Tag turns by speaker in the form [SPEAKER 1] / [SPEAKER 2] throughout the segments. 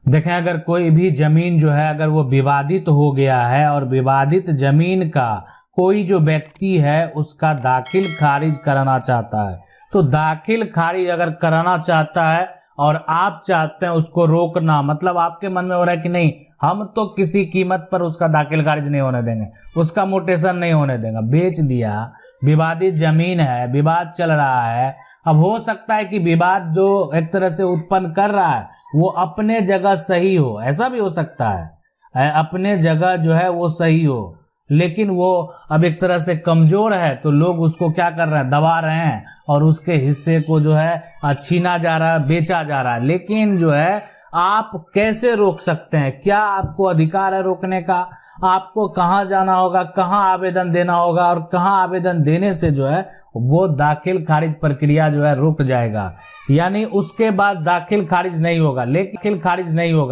[SPEAKER 1] देखें, अगर कोई भी जमीन जो है अगर वो विवादित हो गया है और विवादित जमीन का कोई जो व्यक्ति है उसका दाखिल खारिज कराना चाहता है, तो दाखिल खारिज अगर कराना चाहता है और आप चाहते हैं उसको रोकना, मतलब आपके मन में हो रहा है कि नहीं हम तो किसी कीमत पर उसका दाखिल खारिज नहीं होने देंगे, उसका मोटेशन नहीं होने देंगे, बेच दिया, विवादित जमीन है, विवाद चल रहा है। अब हो सकता है कि विवाद जो एक तरह से उत्पन्न कर रहा है वो अपने जगह सही हो, ऐसा भी हो सकता है अपने जगह जो है वो सही हो, लेकिन वो अब एक तरह से कमजोर है तो लोग उसको क्या कर रहे हैं, दबा रहे हैं और उसके हिस्से को जो है छीना जा रहा है, बेचा जा रहा है। लेकिन जो है आप कैसे रोक सकते हैं, क्या आपको अधिकार है रोकने का, आपको कहाँ जाना होगा, कहाँ आवेदन देना होगा और कहाँ आवेदन देने से जो है वो दाखिल खारिज प्रक्रिया जो है रुक जाएगा, यानी उसके बाद दाखिल खारिज नहीं होगा।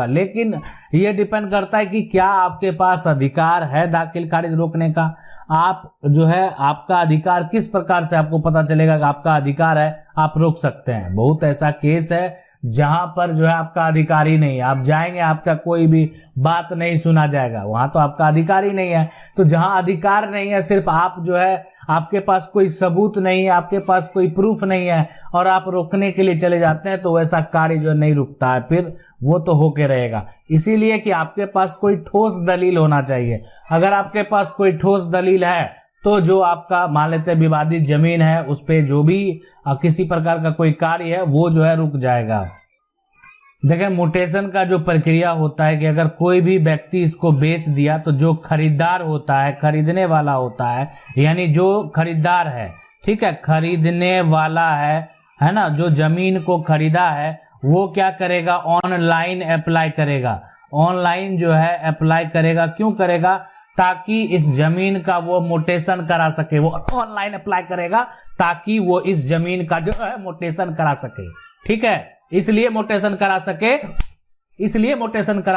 [SPEAKER 1] लेकिन ये डिपेंड करता है कि क्या आपके पास अधिकार है दाखिल खारिज रोकने का। आप जो है आपका अधिकार किस प्रकार से आपको पता चलेगा कि आपका अधिकार है, आप रोक सकते हैं। बहुत ऐसा केस है जहां पर जो है आपका अधिकार ही नहीं है, आप जाएंगे आपका कोई भी बात नहीं सुना जाएगा, वहां तो आपका अधिकार ही नहीं है। तो जहां अधिकार नहीं है, सिर्फ आप जो है आपके पास कोई सबूत नहीं है, आपके पास कोई प्रूफ नहीं है और आप रोकने के लिए चले जाते हैं, तो वैसा कार्य जो नहीं रुकता है, फिर वो तो होके रहेगा। इसीलिए कि आपके पास कोई ठोस दलील होना चाहिए। अगर आपके पास कोई ठोस दलील है तो जो आपका मान लेते हैं विवादित जमीन है उस पे जो भी किसी प्रकार का कोई कार्य है वो जो है रुक जाएगा। देखिए, म्यूटेशन का जो प्रक्रिया होता है कि अगर कोई भी व्यक्ति इसको बेच दिया तो जो खरीदार होता है, खरीदने वाला होता है, यानी जो खरीदार है, ठीक है, खरीदने वाला है ना, जो जमीन को खरीदा है वो क्या करेगा, ऑनलाइन अप्लाई करेगा। ऑनलाइन जो है अप्लाई करेगा, क्यों करेगा, ताकि इस जमीन का वो मोटेशन करा सके। वो ऑनलाइन अप्लाई करेगा ताकि वो इस जमीन का जो है मोटेशन करा सके, ठीक है, इसलिए मोटेशन करा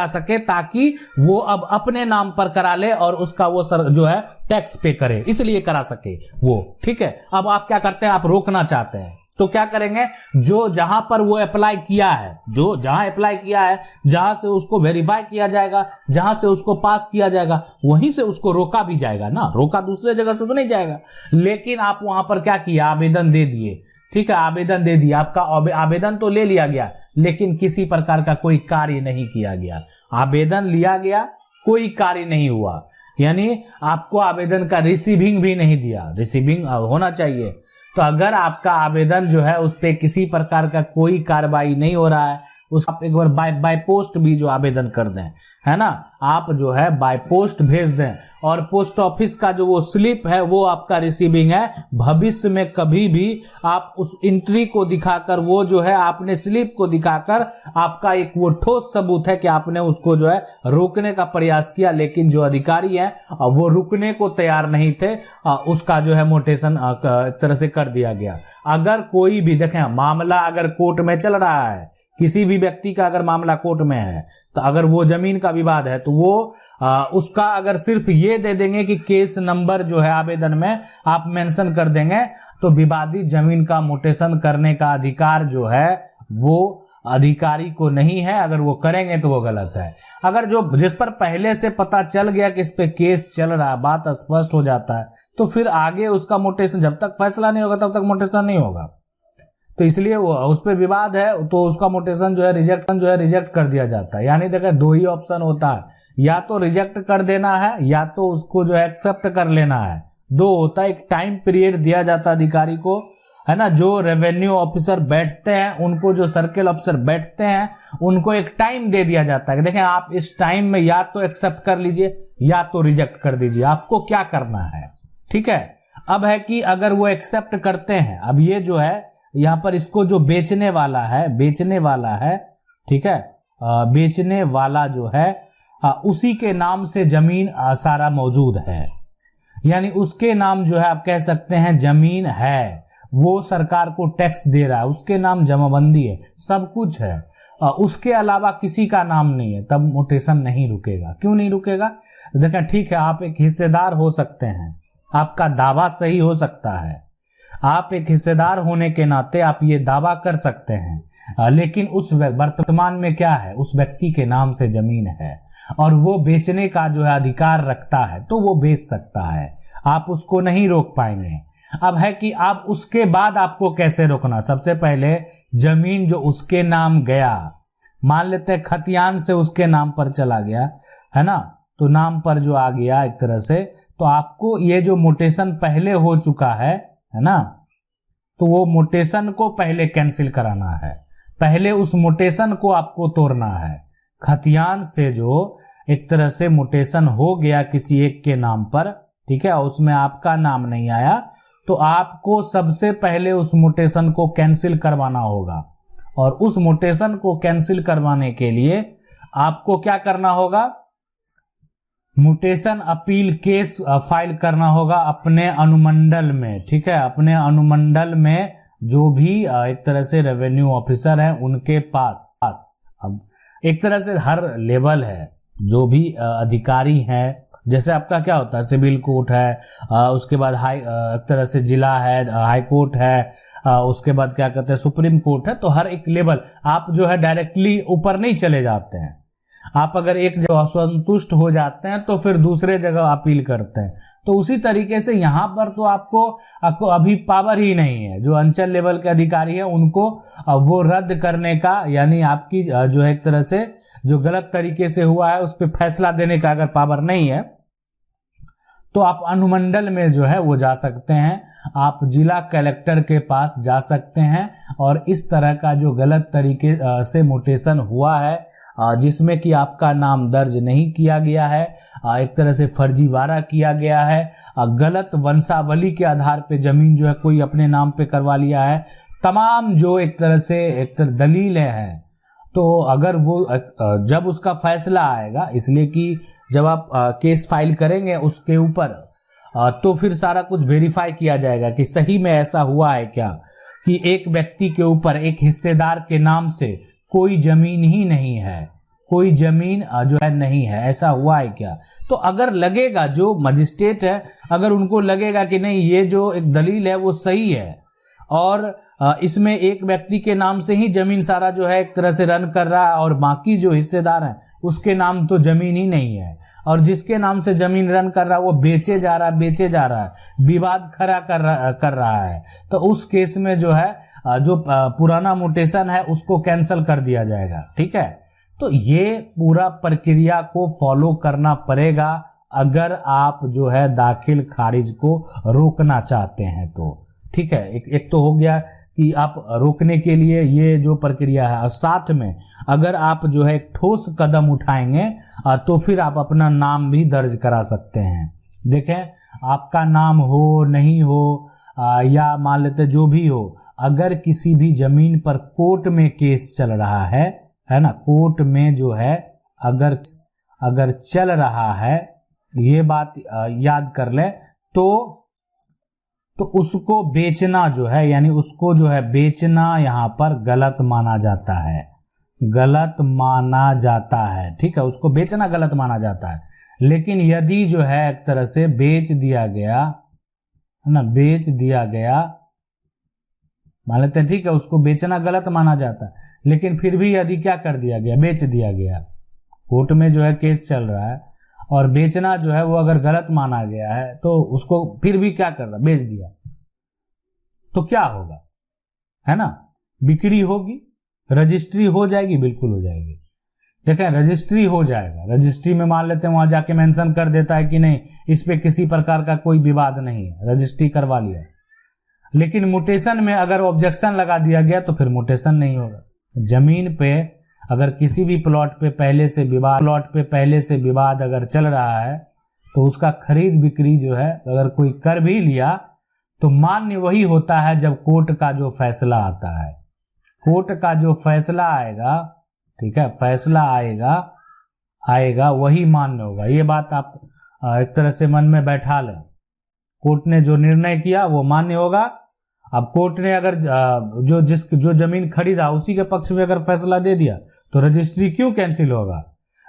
[SPEAKER 1] सके ताकि वो अब अपने नाम पर करा ले और उसका वो जो है टैक्स पे करे, इसलिए करा सके वो, ठीक है। अब आप क्या करते हैं, आप रोकना चाहते हैं तो क्या करेंगे, जो जहां पर वो अप्लाई किया है, जो जहां अप्लाई किया है, जहां से उसको वेरीफाई किया जाएगा, जहां से उसको पास किया जाएगा, वहीं से उसको रोका भी जाएगा ना, रोका दूसरे जगह से तो नहीं जाएगा। लेकिन आप वहां पर क्या किया, आवेदन दे दिए, ठीक है, आवेदन दे दिया, आपका आवेदन तो ले लिया गया लेकिन किसी प्रकार का कोई कार्य नहीं किया गया। आवेदन लिया गया, कोई कार्य नहीं हुआ, यानी आपको आवेदन का रिसीविंग भी नहीं दिया। रिसीविंग होना चाहिए। तो अगर आपका आवेदन जो है उस पे किसी प्रकार का कोई कार्रवाई नहीं हो रहा है, उस आप एक बार बाय पोस्ट भी जो आवेदन कर दें, है ना, आप जो है बाय पोस्ट भेज दें और पोस्ट ऑफिस का जो वो स्लिप है वो आपका रिसीविंग है। भविष्य में कभी भी आप उस एंट्री को दिखाकर, वो जो है आपने स्लिप को दिखाकर, आपका एक वो ठोस सबूत है कि आपने उसको जो है रोकने का प्रयास किया, लेकिन जो अधिकारी है वो रुकने को तैयार नहीं थे, उसका जो है मोटेशन एक तरह से कर दिया गया। अगर कोई भी देखें मामला अगर कोर्ट में चल रहा है, किसी भी व्यक्ति का अगर मामला कोर्ट में है, तो अगर वो जमीन का विवाद है तो वो उसका अगर सिर्फ ये दे देंगे कि केस नंबर जो है आवेदन में आप मेंशन कर देंगे, तो विवादित जमीन का मोटेशन करने का अधिकार जो है वो अधिकारी को नहीं है। अगर वो करेंगे तो वो गलत है। अगर जो जिस पर पहले से पता चल गया कि इस पे केस चल रहा है, बात स्पष्ट हो जाता है, तो फिर आगे उसका मोटेशन, जब तक फैसला नहीं होगा तब तक मोटेशन नहीं होगा। तो इसलिए वो उस पे विवाद है तो उसका मोटेशन जो है रिजेक्ट कर दिया जाता है। यानी देखिए, दो ही ऑप्शन होता है, या तो रिजेक्ट कर देना है या तो उसको जो है एक्सेप्ट कर लेना है। दो होता है, एक टाइम पीरियड दिया जाता है अधिकारी को, है ना, जो रेवेन्यू ऑफिसर बैठते हैं उनको, जो सर्किल ऑफिसर बैठते हैं उनको एक टाइम दे दिया जाता है कि देखें आप इस टाइम में या तो एक्सेप्ट कर लीजिए या तो रिजेक्ट कर दीजिए, आपको क्या करना है, ठीक है। अब है कि अगर वो एक्सेप्ट करते हैं, अब ये जो है यहाँ पर इसको जो बेचने वाला है, ठीक है, बेचने वाला जो है उसी के नाम से जमीन सारा मौजूद है, यानी उसके नाम जो है आप कह सकते हैं जमीन है, वो सरकार को टैक्स दे रहा है, उसके नाम जमाबंदी है, सब कुछ है, उसके अलावा किसी का नाम नहीं है, तब मोटेशन नहीं रुकेगा। क्यों नहीं रुकेगा, देखें ठीक है, आप एक हिस्सेदार हो सकते हैं, आपका दावा सही हो सकता है, आप एक हिस्सेदार होने के नाते आप ये दावा कर सकते हैं, लेकिन उस वर्तमान में क्या है, उस व्यक्ति के नाम से जमीन है और वो बेचने का जो है अधिकार रखता है, तो वो बेच सकता है, आप उसको नहीं रोक पाएंगे। अब है कि आप उसके बाद आपको कैसे रोकना। सबसे पहले जमीन जो उसके नाम गया, मान लेते हैं खतियान से उसके नाम पर चला गया है ना, तो नाम पर जो आ गया एक तरह से, तो आपको ये जो मोटेशन पहले हो चुका है ना, तो वो मोटेशन को पहले कैंसिल कराना है, पहले उस मोटेशन को आपको तोड़ना है। खतियान से जो एक तरह से मोटेशन हो गया किसी एक के नाम पर, ठीक है, उसमें आपका नाम नहीं आया, तो आपको सबसे पहले उस मोटेशन को कैंसिल करवाना होगा। और उस मोटेशन को कैंसिल करवाने के लिए आपको क्या करना होगा, म्यूटेशन अपील केस फाइल करना होगा अपने अनुमंडल में, ठीक है, अपने अनुमंडल में जो भी एक तरह से रेवेन्यू ऑफिसर है उनके पास। अब एक तरह से हर लेवल है, जो भी अधिकारी है, जैसे आपका क्या होता है सिविल कोर्ट है, उसके बाद एक तरह से जिला है, हाई कोर्ट है, उसके बाद क्या कहते हैं सुप्रीम कोर्ट है, तो हर एक लेवल आप जो है डायरेक्टली ऊपर नहीं चले जाते हैं। आप अगर एक जगह असंतुष्ट हो जाते हैं तो फिर दूसरे जगह अपील करते हैं, तो उसी तरीके से यहाँ पर तो आपको अभी पावर ही नहीं है। जो अंचल लेवल के अधिकारी है उनको वो रद्द करने का, यानी आपकी जो है एक तरह से जो गलत तरीके से हुआ है उस पर फैसला देने का अगर पावर नहीं है, तो आप अनुमंडल में जो है वो जा सकते हैं, आप जिला कलेक्टर के पास जा सकते हैं और इस तरह का जो गलत तरीके से मोटेशन हुआ है, जिसमें कि आपका नाम दर्ज नहीं किया गया है, एक तरह से फर्जीवाड़ा किया गया है, गलत वंशावली के आधार पे जमीन जो है कोई अपने नाम पे करवा लिया है, तमाम जो एक तरह से दलीलें हैं, तो अगर वो जब उसका फैसला आएगा, इसलिए कि जब आप केस फाइल करेंगे उसके ऊपर, तो फिर सारा कुछ वेरीफाई किया जाएगा कि सही में ऐसा हुआ है क्या, कि एक व्यक्ति के ऊपर एक हिस्सेदार के नाम से कोई जमीन ही नहीं है, कोई जमीन जो है नहीं है, ऐसा हुआ है क्या। तो अगर लगेगा, जो मजिस्ट्रेट है अगर उनको लगेगा कि नहीं ये जो एक दलील है वो सही है और इसमें एक व्यक्ति के नाम से ही जमीन सारा जो है एक तरह से रन कर रहा है और बाकी जो हिस्सेदार हैं उसके नाम तो जमीन ही नहीं है, और जिसके नाम से जमीन रन कर रहा है वो बेचे जा रहा है, विवाद खड़ा कर रहा है, तो उस केस में जो है जो पुराना मोटेशन है उसको कैंसिल कर दिया जाएगा, ठीक है। तो ये पूरा प्रक्रिया को फॉलो करना पड़ेगा अगर आप जो है दाखिल खारिज को रोकना चाहते हैं तो, ठीक है। एक तो हो गया कि आप रोकने के लिए ये जो प्रक्रिया है, और साथ में अगर आप जो है ठोस कदम उठाएंगे तो फिर आप अपना नाम भी दर्ज करा सकते हैं। देखें आपका नाम हो नहीं हो या मान लेते जो भी हो, अगर किसी भी जमीन पर कोर्ट में केस चल रहा है ना, कोर्ट में जो है अगर चल रहा है, ये बात याद कर लें, तो उसको बेचना जो है, यानी उसको जो है बेचना यहाँ पर गलत माना जाता है, ठीक है, उसको बेचना गलत माना जाता है। लेकिन यदि जो है एक तरह से बेच दिया गया है ना, बेच दिया गया, मान लेते हैं ठीक है, उसको बेचना गलत माना जाता है, लेकिन फिर भी यदि क्या कर दिया गया, बेच दिया गया, कोर्ट में जो है केस चल रहा है और बेचना जो है वो अगर गलत माना गया है, तो उसको फिर भी क्या कर रहा, बेच दिया, तो क्या होगा, है ना, बिक्री होगी, रजिस्ट्री हो जाएगी, बिल्कुल हो जाएगी। देखें रजिस्ट्री हो जाएगा, रजिस्ट्री में मान लेते हैं वहां जाके मेंशन कर देता है कि नहीं इस पे किसी प्रकार का कोई विवाद नहीं है, रजिस्ट्री करवा लिया। लेकिन म्यूटेशन में अगर ऑब्जेक्शन लगा दिया गया तो फिर म्यूटेशन नहीं होगा। जमीन पे अगर किसी भी प्लॉट पे पहले से विवाद अगर चल रहा है तो उसका खरीद बिक्री जो है अगर कोई कर भी लिया तो मान्य वही होता है जब कोर्ट का जो फैसला आता है, कोर्ट का जो फैसला आएगा, ठीक है, फैसला आएगा वही मान्य होगा। ये बात आप एक तरह से मन में बैठा लें, कोर्ट ने जो निर्णय किया वो मान्य होगा। अब कोर्ट ने अगर जो जमीन खरीदा उसी के पक्ष में अगर फैसला दे दिया तो रजिस्ट्री क्यों कैंसिल होगा।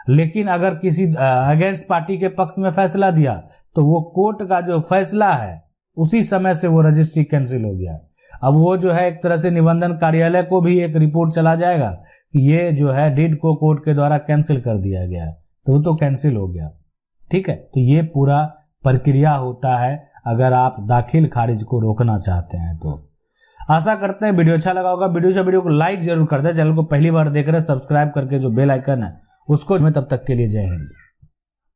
[SPEAKER 1] लेकिन अगर किसी अगेंस्ट पार्टी के पक्ष में फैसला दिया तो वो कोर्ट का जो फैसला है उसी समय से वो रजिस्ट्री कैंसिल हो गया। अब वो जो है एक तरह से निबंधन कार्यालय को भी एक रिपोर्ट चला जाएगा कि ये जो है डीड को कोर्ट के द्वारा कैंसिल कर दिया गया है, तो वो तो कैंसिल हो गया। ठीक है, तो ये पूरा प्रक्रिया होता है अगर आप दाखिल खारिज को रोकना चाहते हैं तो। आशा करते हैं वीडियो अच्छा लगा होगा। वीडियो को लाइक जरूर कर दें। चैनल को पहली बार देख रहे हैं सब्सक्राइब करके जो बेल आइकन है उसको। तब तक के लिए जय हिंद।